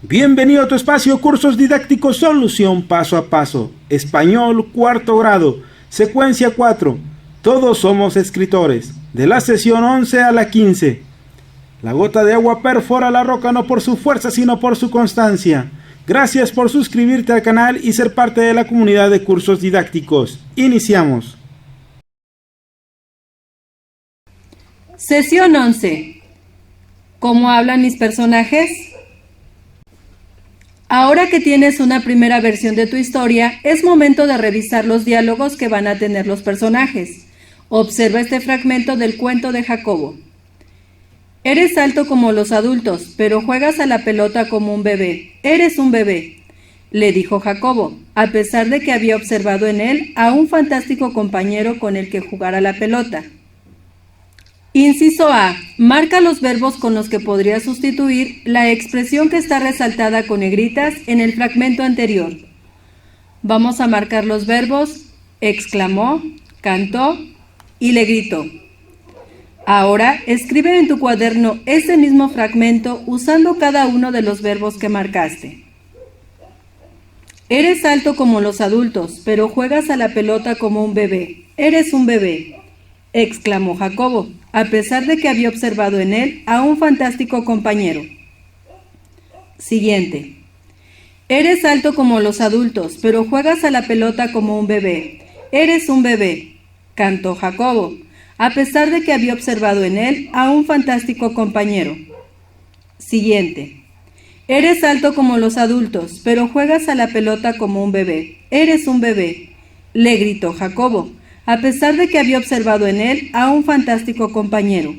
Bienvenido a tu espacio Cursos Didácticos Solución Paso a Paso. Español, cuarto grado. Secuencia 4. Todos somos escritores. De la sesión 11 a la 15. La gota de agua perfora la roca no por su fuerza, sino por su constancia. Gracias por suscribirte al canal y ser parte de la comunidad de cursos didácticos. Iniciamos. Sesión 11. ¿Cómo hablan mis personajes? Ahora que tienes una primera versión de tu historia, es momento de revisar los diálogos que van a tener los personajes. Observa este fragmento del cuento de Jacobo. Eres alto como los adultos, pero juegas a la pelota como un bebé. Eres un bebé, le dijo Jacobo, a pesar de que había observado en él a un fantástico compañero con el que jugar a la pelota. Inciso A. Marca los verbos con los que podría sustituir la expresión que está resaltada con negritas en el fragmento anterior. Vamos a marcar los verbos exclamó, cantó y le gritó. Ahora escribe en tu cuaderno ese mismo fragmento usando cada uno de los verbos que marcaste. Eres alto como los adultos, pero juegas a la pelota como un bebé. Eres un bebé, exclamó Jacobo, a pesar de que había observado en él a un fantástico compañero. Siguiente. Eres alto como los adultos, pero juegas a la pelota como un bebé. Eres un bebé, cantó Jacobo, a pesar de que había observado en él a un fantástico compañero. Siguiente. Eres alto como los adultos, pero juegas a la pelota como un bebé. Eres un bebé, le gritó Jacobo, a pesar de que había observado en él a un fantástico compañero.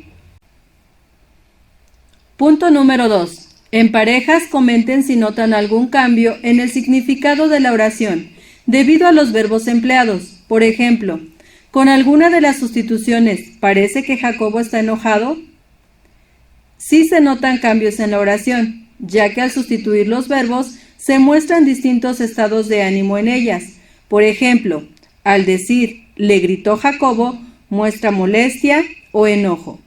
Punto número 2. En parejas comenten si notan algún cambio en el significado de la oración, debido a los verbos empleados. Por ejemplo, con alguna de las sustituciones, ¿parece que Jacobo está enojado? Sí se notan cambios en la oración, ya que al sustituir los verbos se muestran distintos estados de ánimo en ellas. Por ejemplo, al decir le gritó Jacobo, muestra molestia o enojo.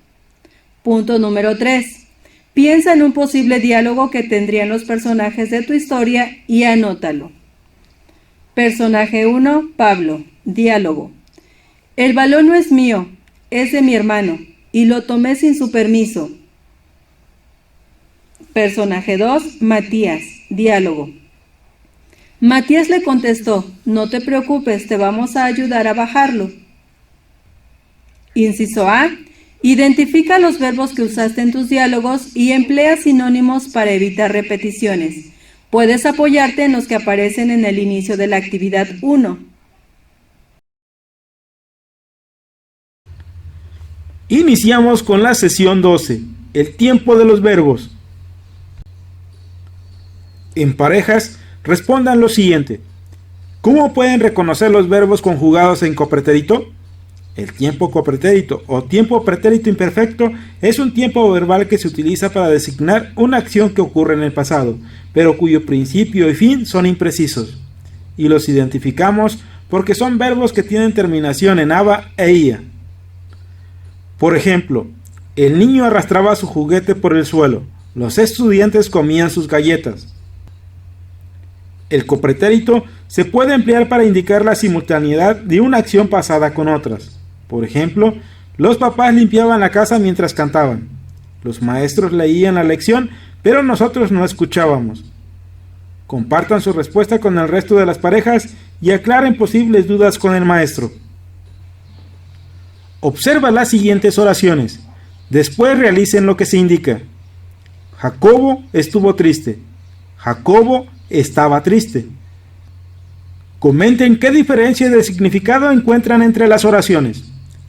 Punto número 3. Piensa en un posible diálogo que tendrían los personajes de tu historia y anótalo. Personaje 1, Pablo. Diálogo. El balón no es mío, es de mi hermano, y lo tomé sin su permiso. Personaje 2, Matías. Diálogo. Matías le contestó, no te preocupes, te vamos a ayudar a bajarlo. Inciso A. Identifica los verbos que usaste en tus diálogos y emplea sinónimos para evitar repeticiones. Puedes apoyarte en los que aparecen en el inicio de la actividad 1. Iniciamos con la sesión 12. El tiempo de los verbos. En parejas, respondan lo siguiente. ¿Cómo pueden reconocer los verbos conjugados en copretérito? El tiempo copretérito o tiempo pretérito imperfecto es un tiempo verbal que se utiliza para designar una acción que ocurre en el pasado, pero cuyo principio y fin son imprecisos. Y los identificamos porque son verbos que tienen terminación en aba e ia. Por ejemplo, el niño arrastraba su juguete por el suelo. Los estudiantes comían sus galletas. El copretérito se puede emplear para indicar la simultaneidad de una acción pasada con otras. Por ejemplo, los papás limpiaban la casa mientras cantaban. Los maestros leían la lección, pero nosotros no escuchábamos. Compartan su respuesta con el resto de las parejas y aclaren posibles dudas con el maestro. Observa las siguientes oraciones. Después realicen lo que se indica. Jacobo estuvo triste. Jacobo estaba triste. Comenten qué diferencia de significado encuentran entre las oraciones.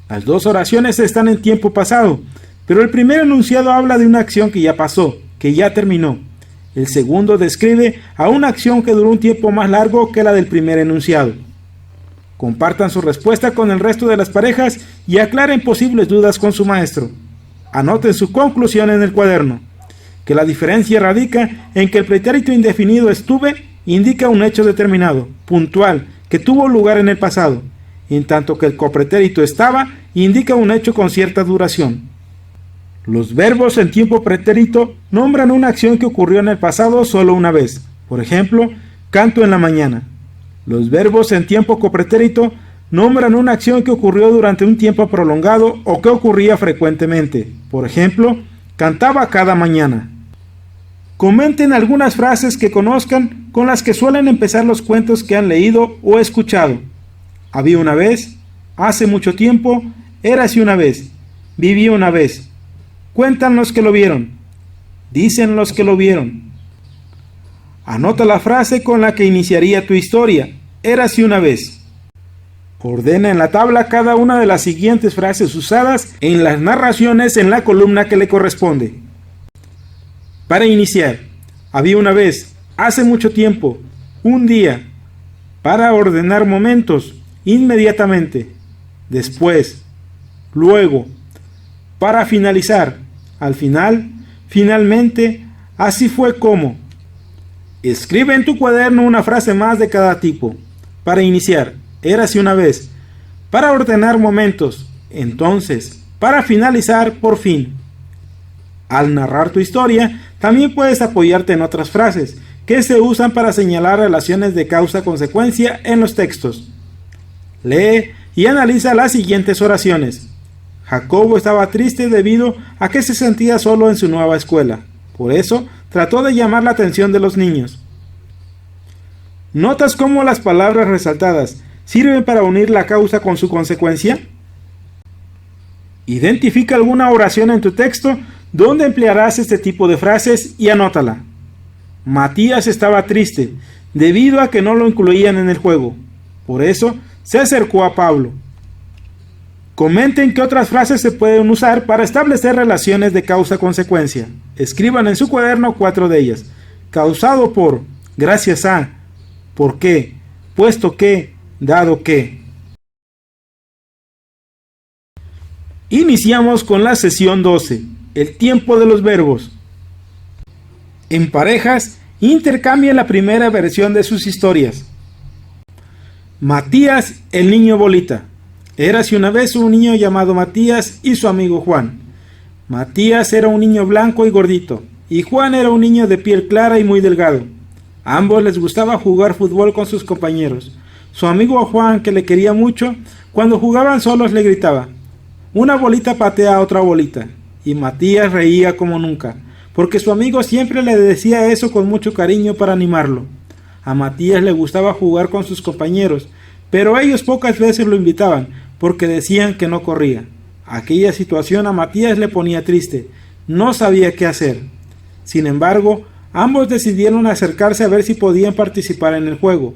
Las dos oraciones están en tiempo pasado, pero el primer enunciado habla de una acción que ya pasó, que ya terminó. El segundo describe a una acción que duró un tiempo más largo que la del primer enunciado. Compartan su respuesta con el resto de las parejas y aclaren posibles dudas con su maestro. Anoten su conclusión en el cuaderno, que la diferencia radica en que el pretérito indefinido estuve indica un hecho determinado, puntual, que tuvo lugar en el pasado, en tanto que el copretérito estaba indica un hecho con cierta duración. Los verbos en tiempo pretérito nombran una acción que ocurrió en el pasado solo una vez. Por ejemplo, canto en la mañana. Los verbos en tiempo copretérito nombran una acción que ocurrió durante un tiempo prolongado o que ocurría frecuentemente. Por ejemplo, cantaba cada mañana. Comenten algunas frases que conozcan con las que suelen empezar los cuentos que han leído o escuchado. Había una vez, hace mucho tiempo, érase una vez, viví una vez. Cuentan los que lo vieron, dicen los que lo vieron. Anota la frase con la que iniciaría tu historia, érase una vez. Ordena en la tabla cada una de las siguientes frases usadas en las narraciones en la columna que le corresponde. Para iniciar, había una vez, hace mucho tiempo, un día. Para ordenar momentos, inmediatamente, después, luego. Para finalizar, al final, finalmente, así fue como. Escribe en tu cuaderno una frase más de cada tipo. Para iniciar, érase una vez. Para ordenar momentos, entonces. Para finalizar, por fin. Al narrar tu historia, también puedes apoyarte en otras frases que se usan para señalar relaciones de causa-consecuencia en los textos. Lee y analiza las siguientes oraciones. Jacobo estaba triste debido a que se sentía solo en su nueva escuela. Por eso, trató de llamar la atención de los niños. ¿Notas cómo las palabras resaltadas sirven para unir la causa con su consecuencia? Identifica alguna oración en tu texto donde emplearás este tipo de frases y anótala. Matías estaba triste debido a que no lo incluían en el juego. Por eso, se acercó a Pablo. Comenten qué otras frases se pueden usar para establecer relaciones de causa-consecuencia. Escriban en su cuaderno 4 de ellas. Causado por, gracias a, por qué, puesto que, dado que. Iniciamos con la sesión 12, el tiempo de los verbos. En parejas, intercambien la primera versión de sus historias. Matías, el niño bolita. Érase una vez un niño llamado Matías y su amigo Juan. Matías era un niño blanco y gordito, y Juan era un niño de piel clara y muy delgado. A ambos les gustaba jugar fútbol con sus compañeros. Su amigo Juan, que le quería mucho, cuando jugaban solos le gritaba: «Una bolita patea a otra bolita», y Matías reía como nunca, porque su amigo siempre le decía eso con mucho cariño para animarlo. A Matías le gustaba jugar con sus compañeros, pero ellos pocas veces lo invitaban, porque decían que no corría. Aquella situación a Matías le ponía triste, no sabía qué hacer. Sin embargo, ambos decidieron acercarse a ver si podían participar en el juego.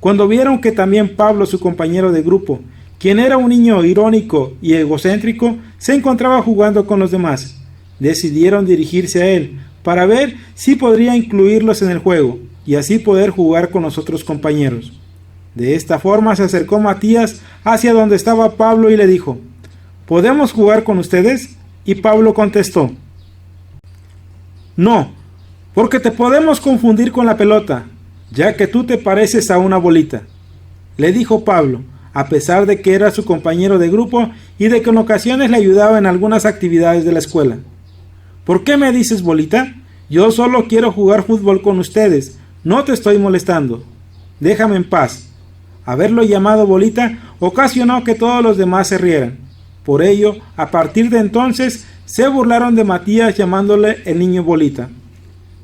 Cuando vieron que también Pablo, su compañero de grupo, quien era un niño irónico y egocéntrico, se encontraba jugando con los demás, decidieron dirigirse a él para ver si podría incluirlos en el juego y así poder jugar con los otros compañeros. De esta forma se acercó Matías hacia donde estaba Pablo y le dijo: «¿Podemos jugar con ustedes?». Y Pablo contestó: «No, porque te podemos confundir con la pelota, ya que tú te pareces a una bolita», le dijo Pablo, a pesar de que era su compañero de grupo y de que en ocasiones le ayudaba en algunas actividades de la escuela. «¿Por qué me dices bolita? Yo solo quiero jugar fútbol con ustedes, no te estoy molestando. Déjame en paz». Haberlo llamado bolita ocasionó que todos los demás se rieran. Por ello, a partir de entonces, se burlaron de Matías llamándole el niño bolita.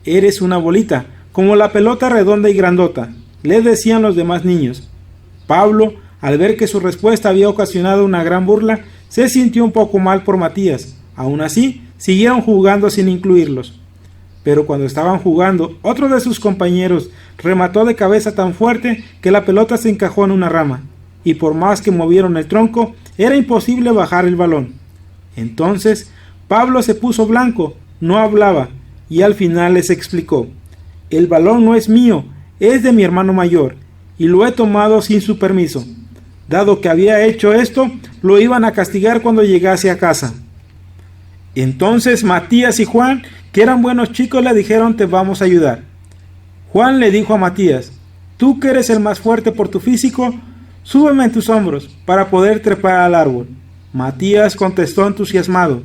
«Eres una bolita, como la pelota redonda y grandota», le decían los demás niños. Pablo, al ver que su respuesta había ocasionado una gran burla, se sintió un poco mal por Matías. Aún así, siguieron jugando sin incluirlos. Pero cuando estaban jugando, otro de sus compañeros remató de cabeza tan fuerte que la pelota se encajó en una rama, y por más que movieron el tronco, era imposible bajar el balón. Entonces, Pablo se puso blanco, no hablaba, y al final les explicó: «El balón no es mío, es de mi hermano mayor, y lo he tomado sin su permiso. Dado que había hecho esto, lo iban a castigar cuando llegase a casa». Entonces Matías y Juan, que eran buenos chicos, le dijeron: «Te vamos a ayudar». Juan le dijo a Matías: «Tú que eres el más fuerte por tu físico, súbeme en tus hombros para poder trepar al árbol». Matías contestó entusiasmado: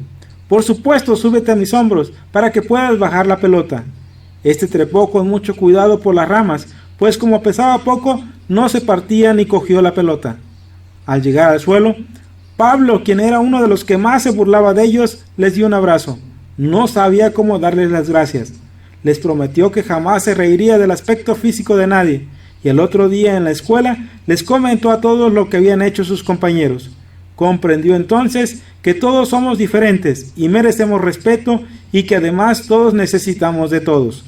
Por supuesto, súbete a mis hombros para que puedas bajar la pelota. Este trepó con mucho cuidado por las ramas, pues como pesaba poco, no se partía ni cogió la pelota. Al llegar al suelo, Pablo, quien era uno de los que más se burlaba de ellos, les dio un abrazo. No sabía cómo darles las gracias. Les prometió que jamás se reiría del aspecto físico de nadie, y el otro día en la escuela les comentó a todos lo que habían hecho sus compañeros. Comprendió entonces que todos somos diferentes y merecemos respeto y que además todos necesitamos de todos.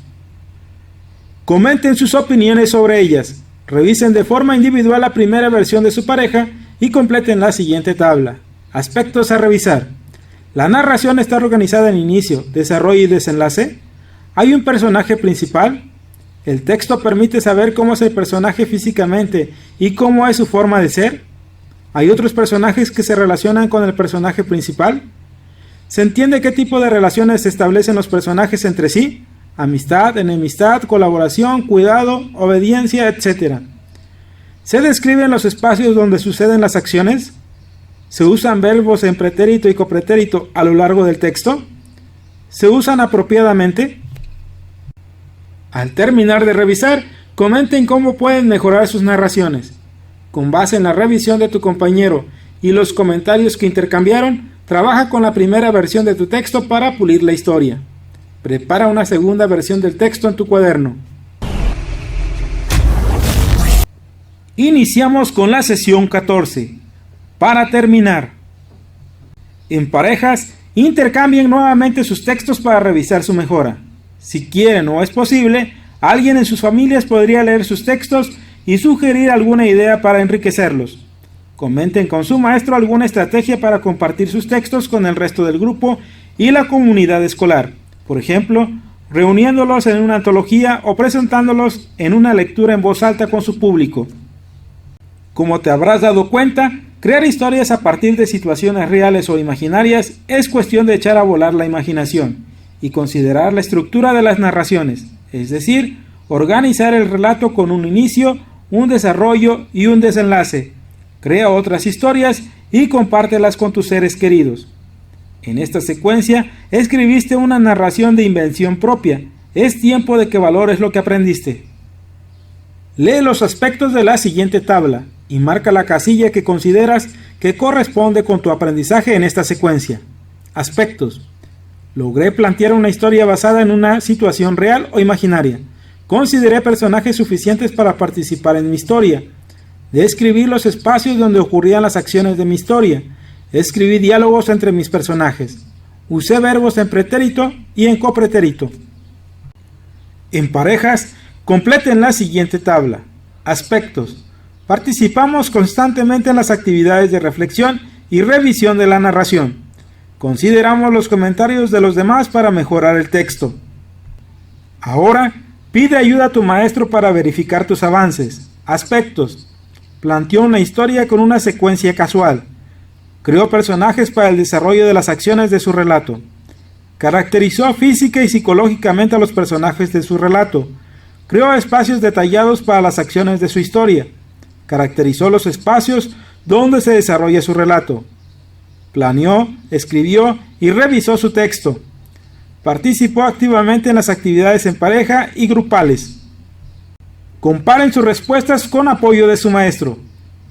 Comenten sus opiniones sobre ellas, revisen de forma individual la primera versión de su pareja y completen la siguiente tabla. Aspectos a revisar. La narración está organizada en inicio, desarrollo y desenlace. ¿Hay un personaje principal? ¿El texto permite saber cómo es el personaje físicamente y cómo es su forma de ser? ¿Hay otros personajes que se relacionan con el personaje principal? ¿Se entiende qué tipo de relaciones se establecen los personajes entre sí? Amistad, enemistad, colaboración, cuidado, obediencia, etc. ¿Se describen los espacios donde suceden las acciones? ¿Se usan verbos en pretérito y copretérito a lo largo del texto? ¿Se usan apropiadamente? Al terminar de revisar, comenten cómo pueden mejorar sus narraciones. Con base en la revisión de tu compañero y los comentarios que intercambiaron, trabaja con la primera versión de tu texto para pulir la historia. Prepara una segunda versión del texto en tu cuaderno. Iniciamos con la sesión 14. Para terminar. En parejas, intercambien nuevamente sus textos para revisar su mejora. Si quieren o es posible, alguien en sus familias podría leer sus textos y sugerir alguna idea para enriquecerlos. Comenten con su maestro alguna estrategia para compartir sus textos con el resto del grupo y la comunidad escolar. Por ejemplo, reuniéndolos en una antología o presentándolos en una lectura en voz alta con su público. Como te habrás dado cuenta, crear historias a partir de situaciones reales o imaginarias es cuestión de echar a volar la imaginación y considerar la estructura de las narraciones, es decir, organizar el relato con un inicio, un desarrollo y un desenlace. Crea otras historias y compártelas con tus seres queridos. En esta secuencia, escribiste una narración de invención propia. Es tiempo de que valores lo que aprendiste. Lee los aspectos de la siguiente tabla y marca la casilla que consideras que corresponde con tu aprendizaje en esta secuencia. Aspectos. Logré plantear una historia basada en una situación real o imaginaria. Consideré personajes suficientes para participar en mi historia. Describí los espacios donde ocurrían las acciones de mi historia. Escribí diálogos entre mis personajes. Usé verbos en pretérito y en copretérito. En parejas, completen la siguiente tabla. Aspectos. Participamos constantemente en las actividades de reflexión y revisión de la narración. Consideramos los comentarios de los demás para mejorar el texto. Ahora, pide ayuda a tu maestro para verificar tus avances. Aspectos. Planteó una historia con una secuencia casual. Creó personajes para el desarrollo de las acciones de su relato. Caracterizó física y psicológicamente a los personajes de su relato. Creó espacios detallados para las acciones de su historia. Caracterizó los espacios donde se desarrolla su relato. Planeó, escribió y revisó su texto. Participó activamente en las actividades en pareja y grupales. Comparen sus respuestas con apoyo de su maestro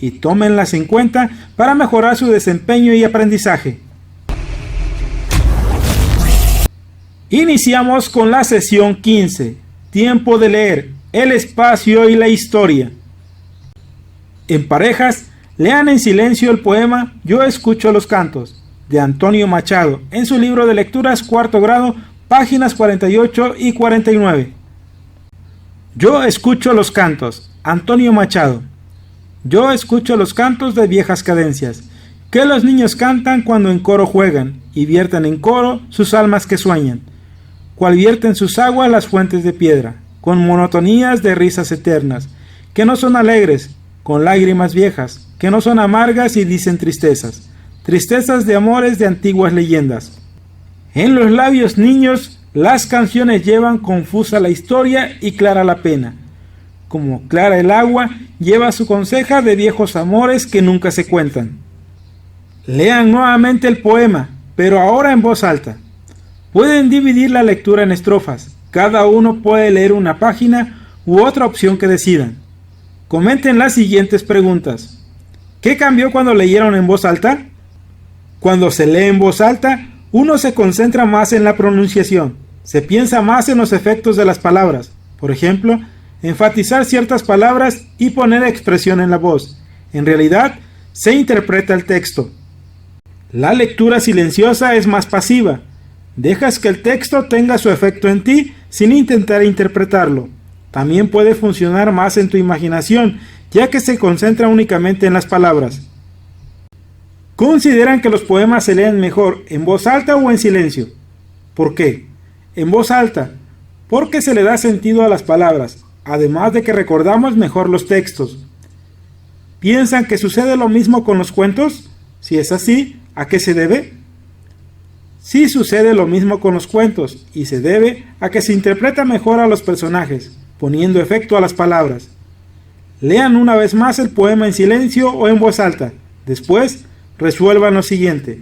y tómenlas en cuenta para mejorar su desempeño y aprendizaje. Iniciamos con la sesión 15. Tiempo de leer, el espacio y la historia. En parejas, lean en silencio el poema Yo escucho los cantos, de Antonio Machado, en su libro de lecturas cuarto grado, páginas 48 y 49. Yo escucho los cantos, Antonio Machado. Yo escucho los cantos de viejas cadencias, que los niños cantan cuando en coro juegan, y vierten en coro sus almas que sueñan, cual vierten sus aguas las fuentes de piedra, con monotonías de risas eternas, que no son alegres, con lágrimas viejas, que no son amargas y dicen tristezas, tristezas de amores de antiguas leyendas. En los labios niños las canciones llevan confusa la historia y clara la pena. Como clara el agua, lleva su conseja de viejos amores que nunca se cuentan. Lean nuevamente el poema, pero ahora en voz alta. Pueden dividir la lectura en estrofas. Cada uno puede leer una página u otra opción que decidan. Comenten las siguientes preguntas. ¿Qué cambió cuando leyeron en voz alta? Cuando se lee en voz alta, uno se concentra más en la pronunciación. Se piensa más en los efectos de las palabras. Por ejemplo, enfatizar ciertas palabras y poner expresión en la voz. En realidad, se interpreta el texto. La lectura silenciosa es más pasiva. Dejas que el texto tenga su efecto en ti sin intentar interpretarlo. También puede funcionar más en tu imaginación, ya que se concentra únicamente en las palabras. ¿Consideran que los poemas se leen mejor en voz alta o en silencio? ¿Por qué? En voz alta, porque se le da sentido a las palabras, además de que recordamos mejor los textos. ¿Piensan que sucede lo mismo con los cuentos? Si es así, ¿a qué se debe? Sí sucede lo mismo con los cuentos, y se debe a que se interpreta mejor a los personajes, poniendo efecto a las palabras. Lean una vez más el poema en silencio o en voz alta. Después, resuelvan lo siguiente.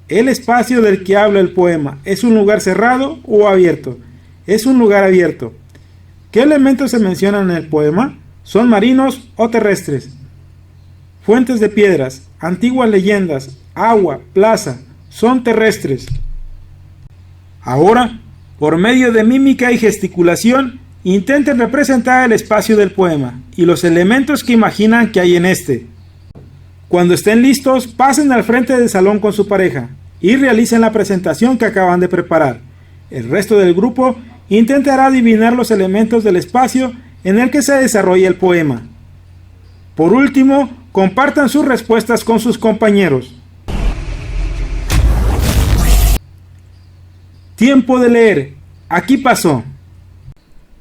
¿El espacio del que habla el poema es un lugar cerrado o abierto? Es un lugar abierto. ¿Qué elementos se mencionan en el poema? ¿Son marinos o terrestres? Fuentes de piedras, antiguas leyendas, agua, plaza, son terrestres. Ahora, por medio de mímica y gesticulación, intenten representar el espacio del poema y los elementos que imaginan que hay en este. Cuando estén listos, pasen al frente del salón con su pareja y realicen la presentación que acaban de preparar. El resto del grupo intentará adivinar los elementos del espacio en el que se desarrolla el poema. Por último, compartan sus respuestas con sus compañeros. Tiempo de leer. Aquí pasó.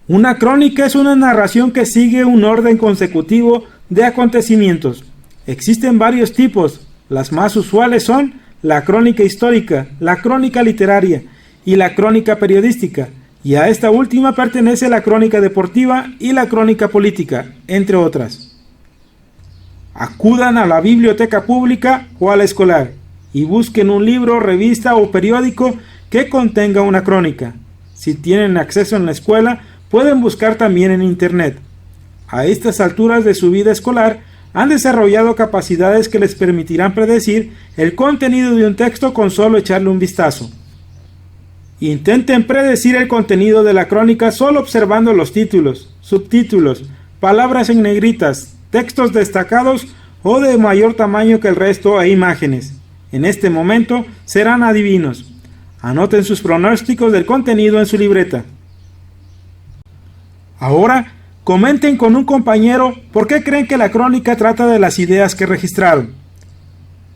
Una crónica es una narración que sigue un orden consecutivo de acontecimientos. Existen varios tipos. Las más usuales son la crónica histórica, la crónica literaria y la crónica periodística, y a esta última pertenece la crónica deportiva y la crónica política, entre otras. Acudan a la biblioteca pública o a la escolar y busquen un libro, revista o periódico que contenga una crónica. Si tienen acceso en la escuela, pueden buscar también en internet. A estas alturas de su vida escolar, han desarrollado capacidades que les permitirán predecir el contenido de un texto con solo echarle un vistazo. Intenten predecir el contenido de la crónica solo observando los títulos, subtítulos, palabras en negritas, textos destacados o de mayor tamaño que el resto e imágenes. En este momento serán adivinos. Anoten sus pronósticos del contenido en su libreta. Ahora, comenten con un compañero por qué creen que la crónica trata de las ideas que registraron.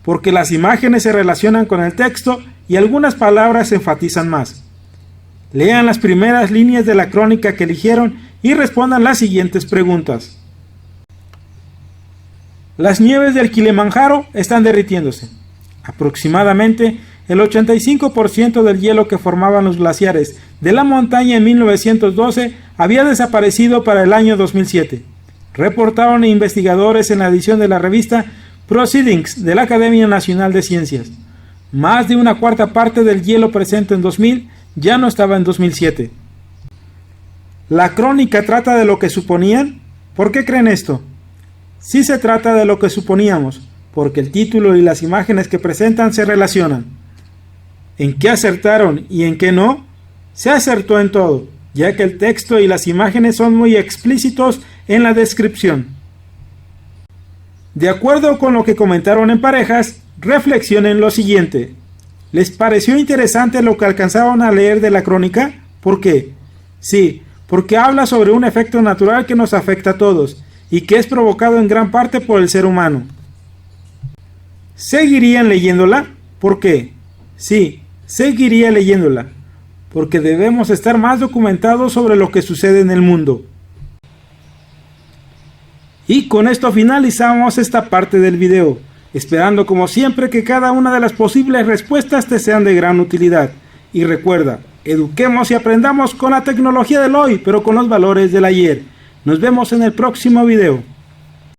Porque las imágenes se relacionan con el texto y algunas palabras se enfatizan más. Lean las primeras líneas de la crónica que eligieron y respondan las siguientes preguntas. Las nieves del Kilimanjaro están derritiéndose. Aproximadamente el 85% del hielo que formaban los glaciares de la montaña en 1912 había desaparecido para el año 2007. Reportaron investigadores en la edición de la revista Proceedings de la Academia Nacional de Ciencias. Más de una cuarta parte del hielo presente en 2000 ya no estaba en 2007. ¿La crónica trata de lo que suponían? ¿Por qué creen esto? Sí se trata de lo que suponíamos, porque el título y las imágenes que presentan se relacionan. ¿En qué acertaron y en qué no? Se acertó en todo, ya que el texto y las imágenes son muy explícitos en la descripción. De acuerdo con lo que comentaron en parejas, reflexionen lo siguiente. ¿Les pareció interesante lo que alcanzaron a leer de la crónica? ¿Por qué? Sí, porque habla sobre un efecto natural que nos afecta a todos y que es provocado en gran parte por el ser humano. ¿Seguirían leyéndola? ¿Por qué? Sí, seguiría leyéndola, porque debemos estar más documentados sobre lo que sucede en el mundo. Y con esto finalizamos esta parte del video, esperando como siempre que cada una de las posibles respuestas te sean de gran utilidad. Y recuerda, eduquemos y aprendamos con la tecnología del hoy, pero con los valores del ayer. Nos vemos en el próximo video.